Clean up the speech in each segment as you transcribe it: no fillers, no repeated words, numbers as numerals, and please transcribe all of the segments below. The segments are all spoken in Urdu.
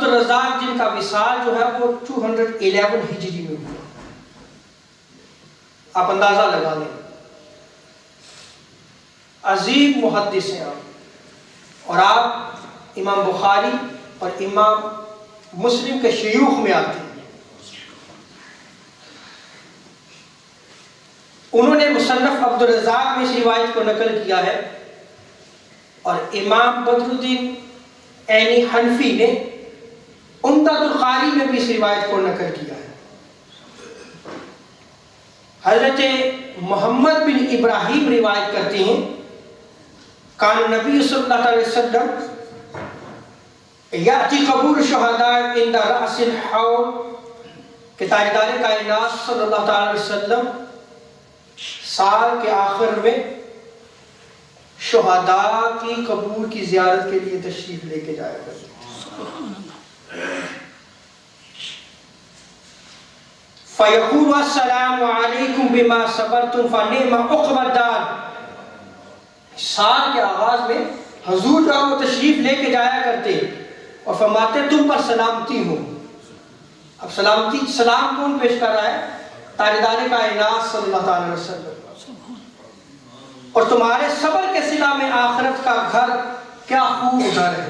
عبد الرزاق جن کا وصال جو ہے وہ 211 ہجری میں ہوا. آپ اندازہ لگا لیں، عظیم محدث ہیں آپ، اور آپ امام بخاری اور امام مسلم کے شیوخ میں آتے ہیں. انہوں نے مصنف عبد الرزاق میں اس روایت کو نقل کیا ہے، اور امام بدر الدین عینی حنفی نے عمدۃ القاری میں بھی اس روایت کو نقل کیا ہے. حضرت محمد بن ابراہیم روایت کرتے ہیں، کان نبی صلی اللہ علیہ وسلم یاتی قبور شہداء عند رأس الحوض، کہ تاجدار کائنات صلی اللہ علیہ وسلم سال کے آخر میں شہداء کی قبور کی زیارت کے لیے تشریف لے کے جایا کرتے. فَيَقُولُ السَّلَامُ عَلَيْكُمْ بِمَا صَبَرْتُمْ فَنِعْمَ عُقْبَى الدَّارِ. سال کے آغاز میں حضور جو وہ تشریف لے کے جایا کرتے اور فرماتے تم پر سلامتی ہو. اب سلام کون پیش کر رہا ہے؟ تاجدار کائنات صلی اللہ علیہ وسلم. اور تمہارے صبر کے صلہ میں آخرت کا گھر کیا خوب گھر ہے.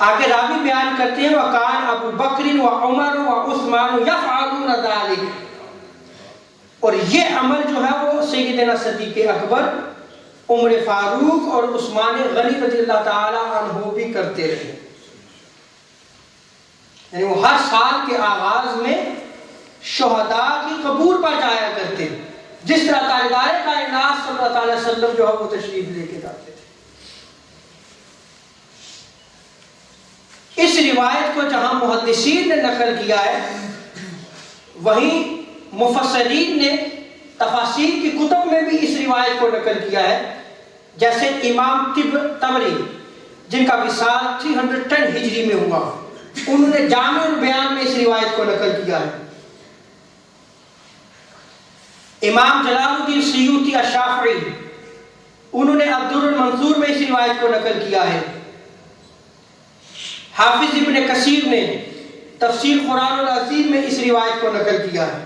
آگے راوی بیان کرتے ہیں وَقَانَ أَبُو بَكْرٍ وَعُمَرُ وَعُثْمَانُ يَفْعَلُونَ ذَلِكَ، اور یہ عمل جو ہے وہ سیدنا صدیق اکبر، عمر فاروق اور عثمان غنی رضی اللہ تعالی عنہ بھی کرتے رہے. یعنی وہ ہر سال کے آغاز میں شہداء کی قبور پر جایا کرتے، جس طرح تاجدار کائنات صلی اللہ علیہ وسلم جو ہے وہ تشریف لے کے جاتے تھے. اس روایت کو جہاں محدثین نے نقل کیا ہے، وہیں مفسرین نے تفاسیر کی کتب میں بھی اس روایت کو نقل کیا ہے. جیسے امام طبری جن کا وصال 310 ہجری میں ہوا، انہوں نے جامع البیان میں اس روایت کو نقل کیا ہے. امام جلال الدین سیوطی الشافعی انہوں نے الدر المنصور میں اس روایت کو نقل کیا ہے. حافظ ابن کثیر نے تفسیر قرآن العظیم میں اس روایت کو نقل کیا ہے.